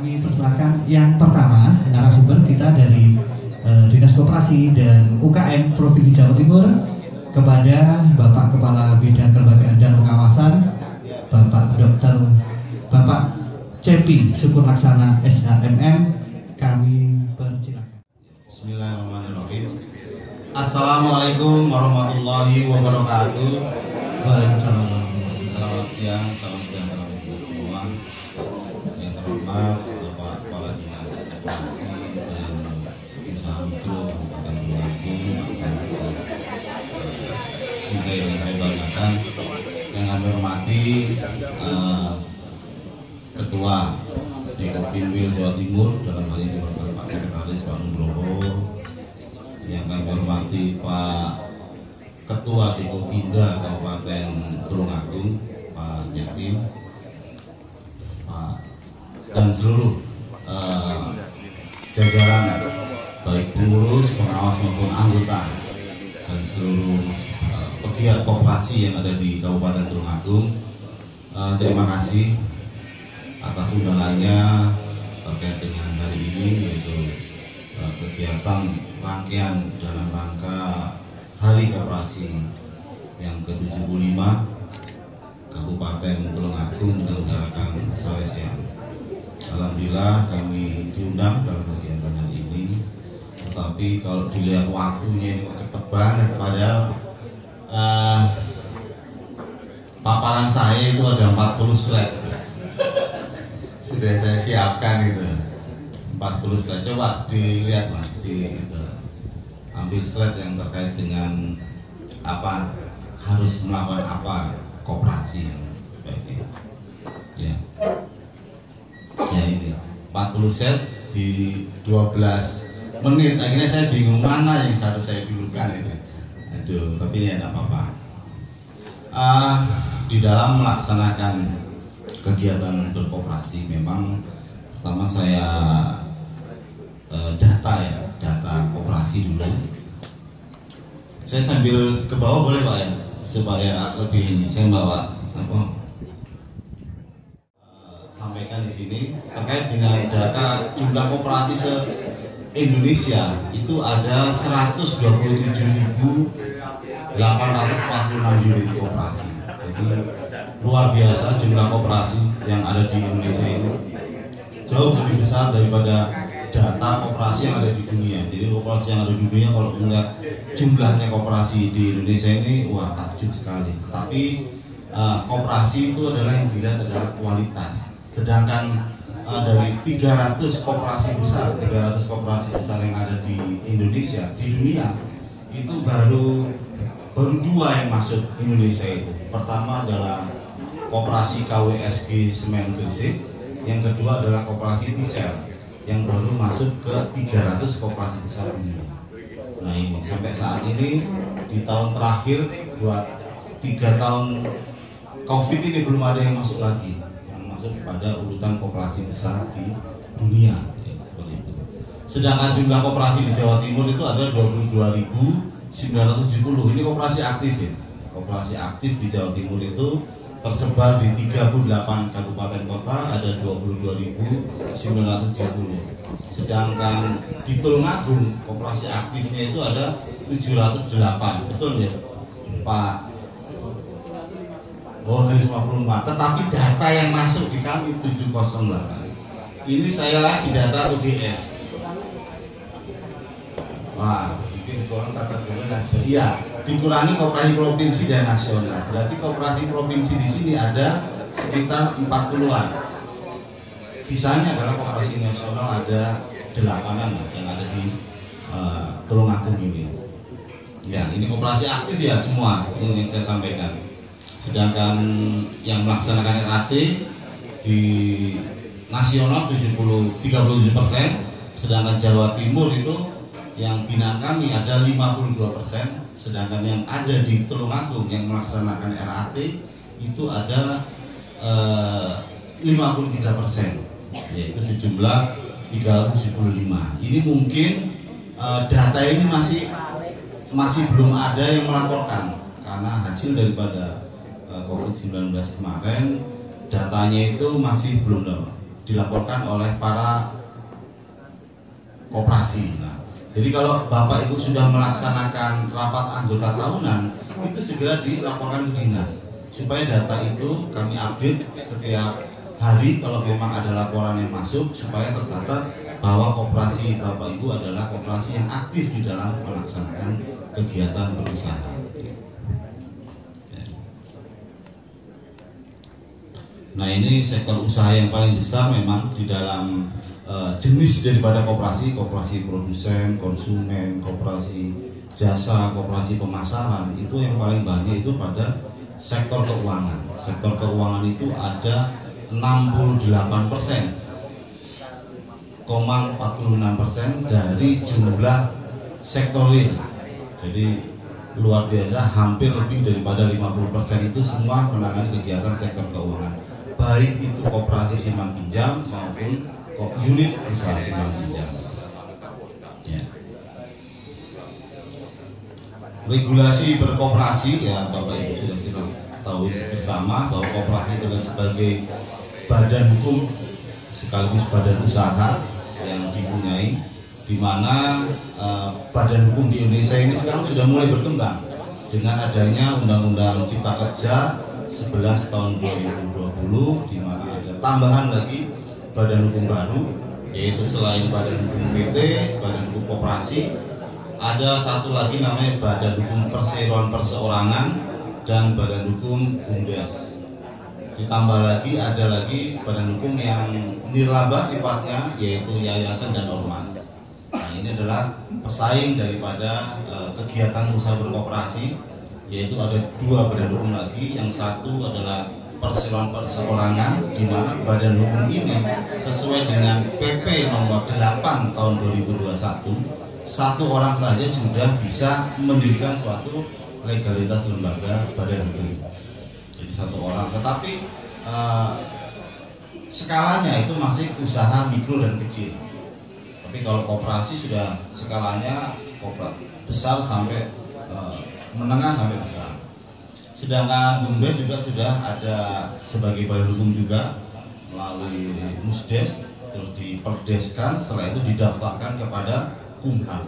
Kami persilakan yang pertama narasumber kita dari Dinas Koperasi dan UKM Provinsi Jawa Timur kepada Bapak Kepala Bidang Kelembagaan dan Pengawasan Bapak Cepi Syukur Laksana SHMM. Kami persilakan. Bismillahirrahmanirrahim. Assalamualaikum warahmatullahi wabarakatuh. Waalaikumsalam. Selamat siang, salam sejahtera bagi kita semua. Yang terhormat Bapak Kepala Dinas Koperasi dan Usaha Mikro Kabupaten Tulungagung, juga yang saya banggakan, yang kami hormati Ketua Dikopinwil Jawa Timur, dalam hal ini Pak Sekretaris Pak Nugroho, yang kami hormati Pak Ketua Dikopinda Kabupaten Tulungagung Pak Yatim, dan seluruh jajaran baik pengurus, pengawas maupun anggota dan seluruh pegiat koperasi yang ada di Kabupaten Tulungagung. Terima kasih atas undangannya terkait dengan hari ini, yaitu kegiatan rangkaian dalam rangka Hari Koperasi yang ke-75 Kabupaten Tulungagung menyelenggarakan Salesian. Alhamdulillah kami diundang dalam kegiatan hari ini, tetapi kalau dilihat waktunya ini cepat banget, padahal paparan saya itu ada 40 slide sudah saya siapkan itu 40 slide. Coba dilihat Mas, ambil slide yang terkait dengan apa, harus melakukan apa koperasi yang seperti itu. Ya ini 40 set di 12 menit. Akhirnya saya bingung mana yang harus saya dulukan ini. Aduh, tapi ya tidak apa-apa. Di dalam melaksanakan kegiatan berkoperasi memang pertama saya data koperasi dulu. Saya sambil ke bawah boleh Pak ya, supaya lebih ini. Saya bawa sampaikan di sini terkait dengan data jumlah koperasi se-Indonesia itu ada 127.846 unit koperasi. Jadi luar biasa jumlah koperasi yang ada di Indonesia ini, jauh lebih besar daripada data koperasi yang ada di dunia. Jadi koperasi yang ada di dunia, kalau melihat jumlahnya koperasi di Indonesia ini, wah takjub sekali. Tapi koperasi itu adalah yang dilihat adalah kualitas. Sedangkan dari 300 koperasi besar yang ada di Indonesia, di dunia, itu baru 2 yang masuk Indonesia itu. Pertama adalah koperasi KWSG Semen Gresik, yang kedua adalah koperasi Tisel yang baru masuk ke 300 koperasi besar ini. Nah ini sampai saat ini di tahun terakhir 3 tahun COVID ini belum ada yang masuk lagi, yang masuk pada urutan koperasi besar di dunia ya, seperti itu. Sedangkan jumlah koperasi di Jawa Timur itu ada 22.970. Ini koperasi aktif ya. Koperasi aktif di Jawa Timur itu tersebar di 38 kabupaten kota, ada 22.970. Sedangkan di Tulungagung koperasi aktifnya itu ada 708. Betul ya Pak? Oh, 754. Tetapi data yang masuk di kami 708. Ini saya lagi data ODS. Wah, mungkin kurang kata iya, dikurangi koperasi provinsi dan nasional. Berarti koperasi provinsi di sini ada sekitar 40-an. Sisanya adalah koperasi nasional, ada 8-an yang ada di Tulungagung ini. Ya, ini koperasi aktif ya semua ini yang saya sampaikan. Sedangkan yang melaksanakan RAT di nasional 37%, sedangkan Jawa Timur itu yang binaan kami ada 52%, sedangkan yang ada di Tulungagung yang melaksanakan RAT itu ada 53%, yaitu sejumlah 375. Ini mungkin data ini masih belum ada yang melaporkan karena hasil daripada COVID-19 kemarin datanya itu masih belum dapat. dilaporkan oleh para koperasi. Nah, jadi kalau Bapak Ibu sudah melaksanakan rapat anggota tahunan, itu segera dilaporkan ke dinas supaya data itu kami update setiap hari kalau memang ada laporan yang masuk, supaya tercatat bahwa koperasi Bapak Ibu adalah koperasi yang aktif di dalam melaksanakan kegiatan berusaha. Nah, ini sektor usaha yang paling besar memang di dalam jenis daripada koperasi produsen, konsumen, koperasi jasa, koperasi pemasaran, itu yang paling banyak itu pada sektor keuangan. Sektor keuangan itu ada 68,46% dari jumlah sektor real. Jadi luar biasa, hampir lebih daripada 50% itu semua menangani kegiatan sektor keuangan, baik itu koperasi simpan pinjam maupun unit usaha simpan pinjam. Ya. Regulasi berkoperasi, ya Bapak Ibu sudah kita tahu bersama bahwa koperasi adalah sebagai badan hukum sekaligus badan usaha yang dipunyai, di mana badan hukum di Indonesia ini sekarang sudah mulai berkembang dengan adanya Undang-Undang Cipta Kerja 11 tahun 2020, di mana ada tambahan lagi badan hukum baru, yaitu selain badan hukum PT, badan hukum koperasi, ada satu lagi namanya badan hukum perseroan perseorangan dan badan hukum BUMDes. Ditambah lagi ada lagi badan hukum yang nirlaba sifatnya, yaitu yayasan dan ormas. Nah, ini adalah pesaing daripada kegiatan usaha berkoperasi, yaitu ada dua badan hukum lagi. Yang satu adalah perseroan perseorangan, di mana badan hukum ini sesuai dengan PP nomor 8 tahun 2021, satu orang saja sudah bisa mendirikan suatu legalitas lembaga badan hukum. Jadi satu orang, tetapi skalanya itu masih usaha mikro dan kecil. Tapi kalau koperasi sudah skalanya besar sampai menengah sampai besar. Sedangkan BUMDes juga sudah ada sebagai badan hukum juga melalui Musdes, terus diperdeskan, setelah itu didaftarkan kepada Kumham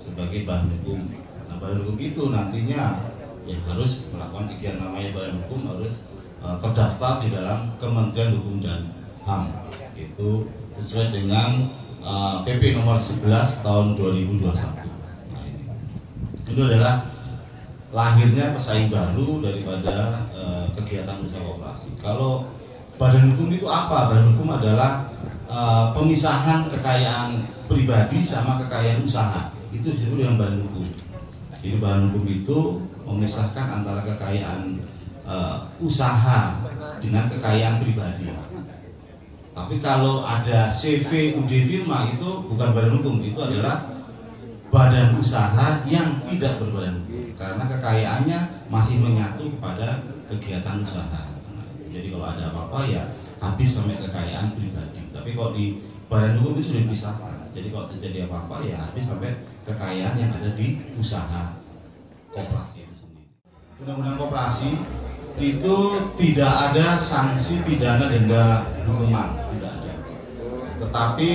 sebagai badan hukum. Nah, badan hukum itu nantinya ya harus melakukan kegiatan namanya badan hukum, harus terdaftar di dalam Kementerian Hukum dan HAM, itu sesuai dengan PP nomor 11 tahun 2021. Nah, itu adalah lahirnya pesaing baru daripada kegiatan usaha koperasi. Kalau badan hukum itu apa? Badan hukum adalah pemisahan kekayaan pribadi sama kekayaan usaha. Itu disebut dengan badan hukum. Jadi badan hukum itu memisahkan antara kekayaan usaha dengan kekayaan pribadi. Tapi kalau ada CV UD firma, itu bukan badan hukum, itu adalah badan usaha yang tidak berbadan hukum, karena kekayaannya masih menyatu kepada kegiatan usaha. Jadi kalau ada apa-apa ya habis sampai kekayaan pribadi. Tapi kalau di badan hukum itu sudah dipisahkan. Jadi kalau terjadi apa-apa ya habis sampai kekayaan yang ada di usaha koperasi itu sendiri. Undang-undang koperasi itu tidak ada sanksi pidana denda hukuman, tidak ada. Tetapi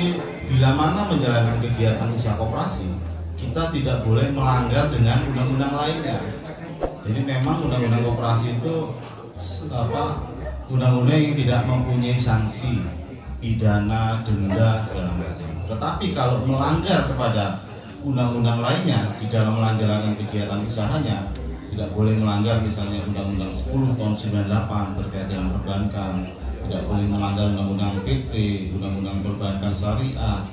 bila mana menjalankan kegiatan usaha koperasi, kita tidak boleh melanggar dengan undang-undang lainnya. Jadi memang undang-undang koperasi itu undang-undang yang tidak mempunyai sanksi pidana, denda segala macam. Tetapi kalau melanggar kepada undang-undang lainnya di dalam menjalankan kegiatan usahanya, tidak boleh melanggar misalnya Undang-Undang 10 tahun 98 terkait dengan perbankan, tidak boleh melanggar Undang-Undang PT, Undang-Undang Perbankan Syariah,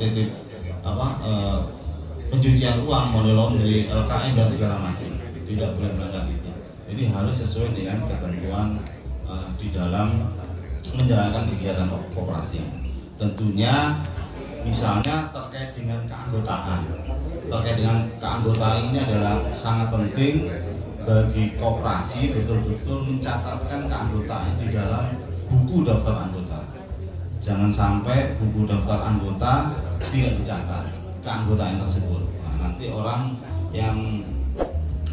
pencucian uang, money laundering, LKM dan segala macam. Tidak boleh melanggar itu. Jadi harus sesuai dengan ketentuan di dalam menjalankan kegiatan koperasi. Tentunya misalnya terkait dengan keanggotaan. Terkait dengan keanggotaan ini adalah sangat penting bagi koperasi betul-betul mencatatkan keanggotaan di dalam buku daftar anggota. Jangan sampai buku daftar anggota tidak dicatat keanggotaan tersebut. Nah, nanti orang yang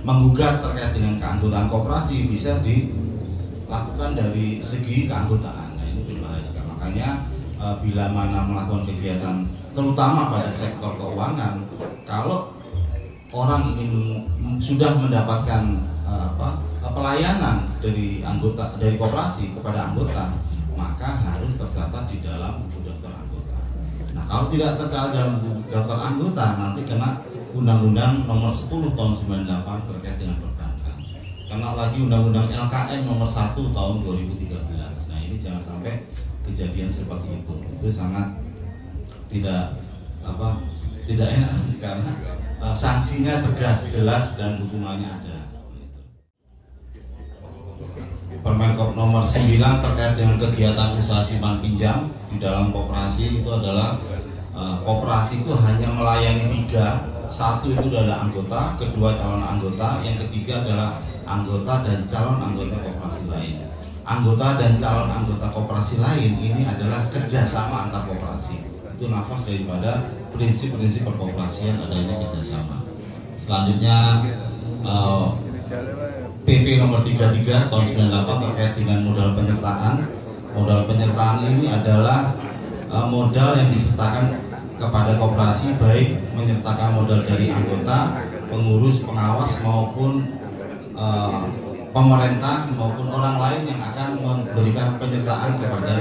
menggugat terkait dengan keanggotaan koperasi bisa dilakukan dari segi keanggotaan. Nah, ini berbahaya sekali. Makanya bila mana melakukan kegiatan terutama pada sektor keuangan, kalau orang ingin sudah mendapatkan pelayanan dari anggota, dari koperasi kepada anggota, maka harus tercatat di dalam buku daftar anggota. Nah, kalau tidak tercatat dalam buku daftar anggota, nanti kena Undang-Undang Nomor 10 Tahun 98 terkait dengan perbankan. Kena lagi Undang-Undang LKM Nomor 1 Tahun 2013. Nah, ini jangan sampai kejadian seperti itu. Itu sangat tidak enak karena sanksinya tegas, jelas, dan hukumannya ada. Permenkop Nomor 9 terkait dengan kegiatan usaha simpan pinjam di dalam koperasi itu adalah koperasi itu hanya melayani 3. Satu itu adalah anggota, kedua calon anggota, yang ketiga adalah anggota dan calon anggota koperasi lain. Anggota dan calon anggota koperasi lain ini adalah kerjasama antar koperasi. Itu nafas daripada prinsip-prinsip perkoperasian adanya kerjasama. Selanjutnya PP Nomor 33 Tahun 98 terkait dengan modal penyertaan. Modal penyertaan ini adalah modal yang disertakan kepada koperasi, baik menyertakan modal dari anggota, pengurus, pengawas maupun pemerintah maupun orang lain yang akan memberikan penyertaan kepada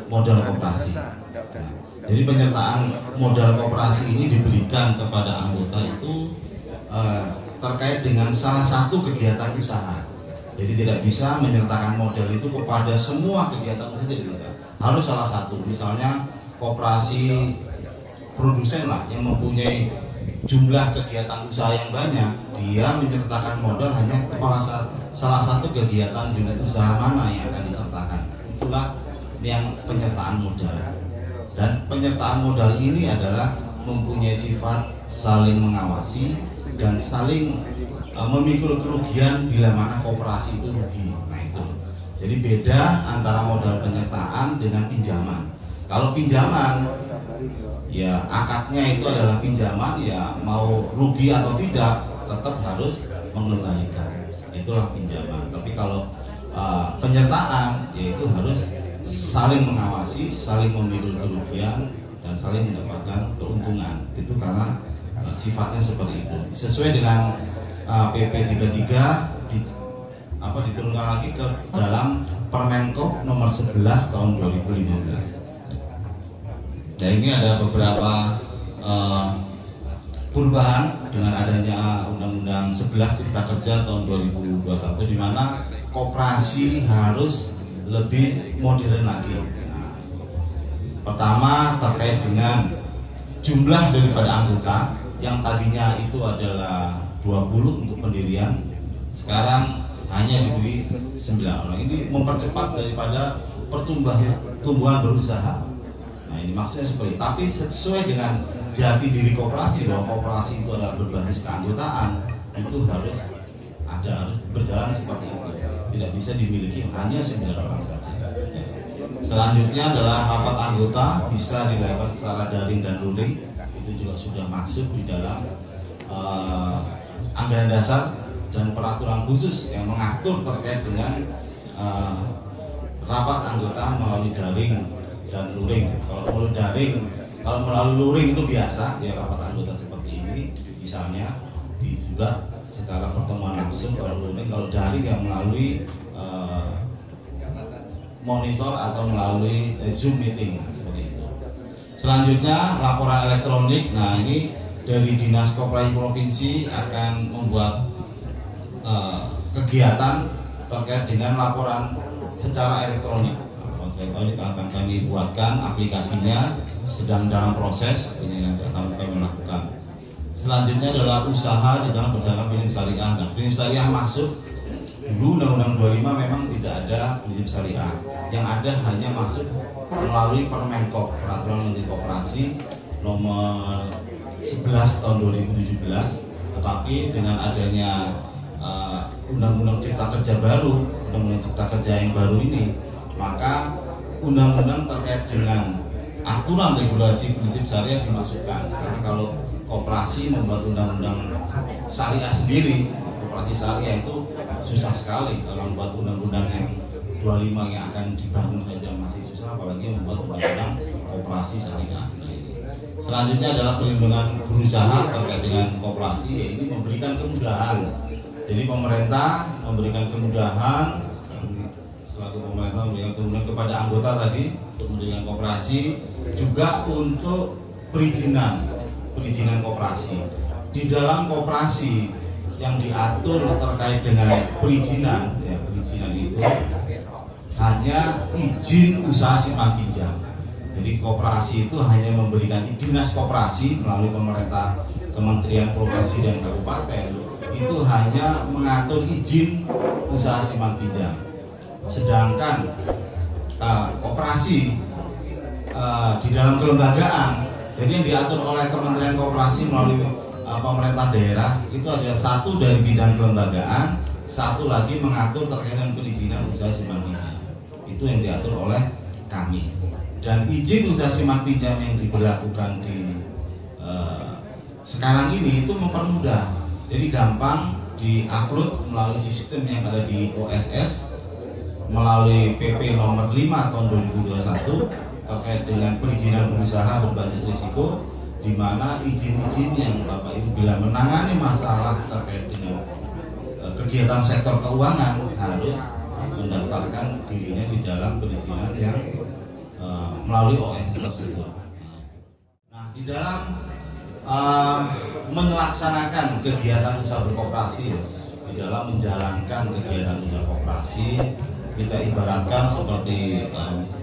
modal koperasi. Jadi penyertaan modal koperasi ini diberikan kepada anggota itu terkait dengan salah satu kegiatan usaha. Jadi tidak bisa menyertakan modal itu kepada semua kegiatan usaha, tidak bisa. Harus salah satu. Misalnya koperasi produsen lah yang mempunyai jumlah kegiatan usaha yang banyak, dia menyertakan modal hanya kepala salah satu kegiatan unit usaha mana yang akan disertakan. Itulah yang penyertaan modal. Dan penyertaan modal ini adalah mempunyai sifat saling mengawasi dan saling memikul kerugian bila mana koperasi itu rugi. Nah itu. Jadi beda antara modal penyertaan dengan pinjaman. Kalau pinjaman, ya akadnya itu adalah pinjaman, ya mau rugi atau tidak tetap harus mengembalikan. Itulah pinjaman. Tapi kalau penyertaan, yaitu harus saling mengawasi, saling memikul kerugian, dan saling mendapatkan keuntungan. Itu karena sifatnya seperti itu. Sesuai dengan PP 33 diturunkan lagi ke dalam Permenkop Nomor 11 Tahun 2015. Nah, ini ada beberapa perubahan dengan adanya Undang-Undang 11 Cipta Kerja tahun 2021, di mana koperasi harus lebih modern lagi. Nah, pertama terkait dengan jumlah daripada anggota yang tadinya itu adalah 20 untuk pendirian, sekarang hanya diberi 9 orang. Ini mempercepat daripada pertumbuhan berusaha. Nah, ini maksudnya seperti itu. Tapi sesuai dengan jati diri koperasi, bahwa koperasi itu adalah berbasis keanggotaan, itu harus berjalan seperti itu. Tidak bisa dimiliki hanya 9 orang saja. Ya. Selanjutnya adalah rapat anggota bisa dilakukan secara daring dan luring. Itu juga sudah masuk di dalam anggaran dasar dan peraturan khusus yang mengatur terkait dengan rapat anggota melalui daring dan luring. Kalau melalui daring, kalau melalui luring itu biasa, ya rapat anggota seperti ini, misalnya juga secara pertemuan langsung. Kalau luring, kalau daring yang melalui monitor atau melalui Zoom meeting, seperti itu. Selanjutnya laporan elektronik. Nah, ini dari Dinas Koperasi Provinsi akan membuat kegiatan terkait dengan laporan secara elektronik. Ini akan kami buatkan aplikasinya, sedang dalam proses, ini yang akan kami lakukan. Selanjutnya adalah usaha di dalam berjalan prinsip syariah. Nah, prinsip syariah masuk dulu Undang-Undang 25 memang tidak ada prinsip syariah. Yang ada hanya masuk melalui Permenkop, Peraturan Menteri Koperasi Nomor 11 Tahun 2017. Tetapi dengan adanya Undang-Undang Cipta Kerja baru, Undang-Undang Cipta Kerja yang baru ini, maka undang-undang terkait dengan aturan regulasi prinsip syariah dimasukkan. Karena kalau koperasi membuat undang-undang syariah sendiri, koperasi syariah itu susah sekali. Kalau membuat undang-undang yang 25 yang akan dibangun saja masih susah, apalagi membuat undang-undang koperasi syariah. Selanjutnya adalah perlindungan berusaha terkait dengan koperasi, yaitu memberikan kemudahan. Jadi pemerintah memberikan kemudahan, selaku pemerintah memberikan kemudahan kepada anggota tadi untuk mendirikan koperasi, juga untuk perizinan koperasi. Di dalam koperasi yang diatur terkait dengan perizinan, ya perizinan itu hanya izin usaha simpan pinjam. Jadi koperasi itu hanya memberikan dinas koperasi melalui pemerintah, kementerian, provinsi dan kabupaten itu hanya mengatur izin usaha simpan pinjam. Sedangkan koperasi di dalam kelembagaan, jadi yang diatur oleh Kementerian Koperasi melalui pemerintah daerah itu ada satu dari bidang kelembagaan, satu lagi mengatur terkait dengan perizinan usaha simpan pinjam. Itu yang diatur oleh kami. Dan izin usaha simpan pinjam yang diberlakukan di sekarang ini itu mempermudah. Jadi gampang diupload melalui sistem yang ada di OSS melalui PP nomor 5 tahun 2021 terkait dengan perizinan berusaha berbasis risiko, di mana izin-izin yang Bapak Ibu bila menangani masalah terkait dengan kegiatan sektor keuangan harus mendaftarkan dirinya di dalam perizinan yang melalui OSS tersebut. Nah, di dalam melaksanakan kegiatan usaha berkoperasi, di dalam menjalankan kegiatan usaha koperasi, kita ibaratkan seperti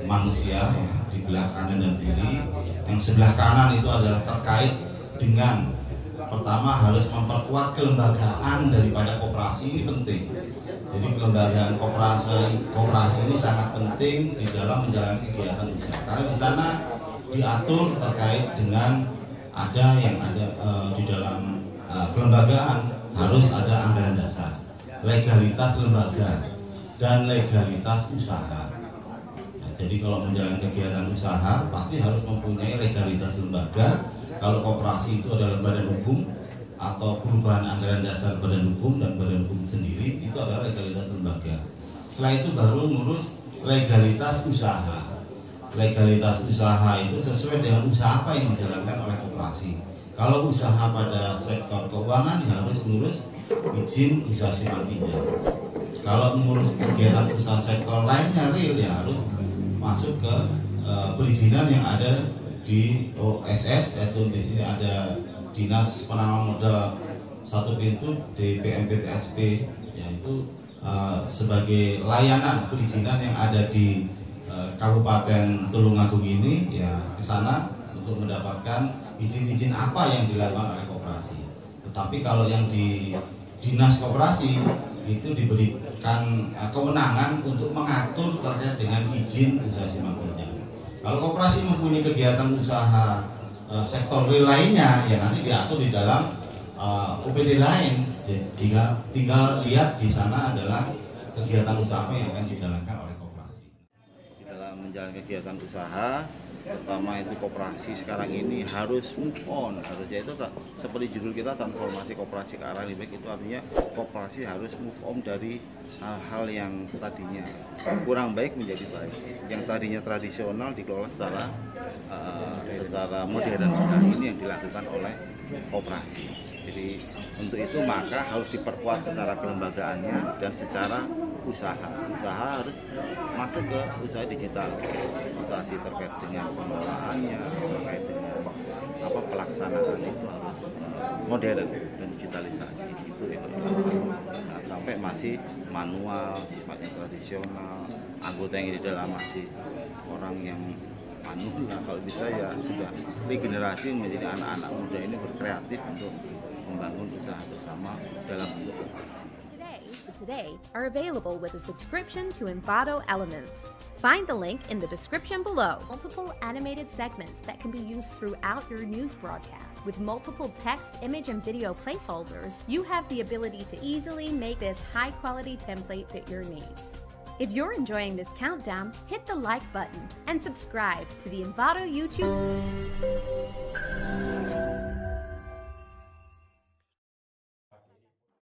manusia ya, di belah kanan dan kiri. Yang sebelah kanan itu adalah terkait dengan pertama harus memperkuat kelembagaan daripada koperasi, ini penting. Jadi kelembagaan koperasi ini sangat penting di dalam menjalankan kegiatan usaha. Karena di sana diatur terkait dengan di dalam kelembagaan harus ada anggaran dasar, legalitas lembaga dan legalitas usaha. Nah, jadi kalau menjalankan kegiatan usaha pasti harus mempunyai legalitas lembaga. Kalau koperasi itu adalah badan hukum atau perubahan anggaran dasar badan hukum dan badan hukum sendiri, itu adalah legalitas lembaga. Setelah itu baru ngurus legalitas usaha. Legalitas usaha itu sesuai dengan usaha apa yang dijalankan oleh koperasi. Kalau usaha pada sektor keuangan ya harus ngurus izin usaha simpan pinjam. Kalau mengurus kegiatan usaha sektor lainnya real ya harus masuk ke perizinan yang ada di OSS, yaitu di sini ada Dinas Penanaman Modal Satu Pintu DPMPTSP, yaitu sebagai layanan perizinan yang ada di Kabupaten Tulungagung ini, ya ke sana untuk mendapatkan izin-izin apa yang dilakukan oleh koperasi. Tetapi kalau yang di Dinas Koperasi itu diberikan kewenangan untuk mengatur terkait dengan izin usaha simpan pinjam. Kalau koperasi mempunyai kegiatan usaha sektor real lainnya, ya nanti diatur di dalam UPD lain. Tinggal lihat di sana adalah kegiatan usaha yang akan dijalankan oleh koperasi. Di dalam menjalankan kegiatan usaha, pertama itu koperasi sekarang ini harus move on. Harusnya itu seperti judul kita, transformasi koperasi ke arah lebih baik, itu artinya koperasi harus move on dari hal-hal yang tadinya kurang baik menjadi baik. Yang tadinya tradisional dikelola secara modern. Nah, ini yang dilakukan oleh koperasi. Jadi untuk itu maka harus diperkuat secara kelembagaannya dan secara usaha. Usaha harus masuk ke usaha digital. Usaha terkait dengan pengelolaannya, terkait dengan pelaksanaan itu harus modern dan digitalisasi. Itu nah, sampai masih manual, sifatnya tradisional, anggota yang di dalam masih orang yang manual. Kalau bisa ya sudah regenerasi menjadi anak-anak muda ini berkreatif untuk membangun usaha bersama dalam bentuk koperasi. Today are available with a subscription to Envato Elements. Find the link in the description below. Multiple animated segments that can be used throughout your news broadcast. With multiple text, image, and video placeholders, you have the ability to easily make this high-quality template fit your needs. If you're enjoying this countdown, hit the like button and subscribe to the Envato YouTube.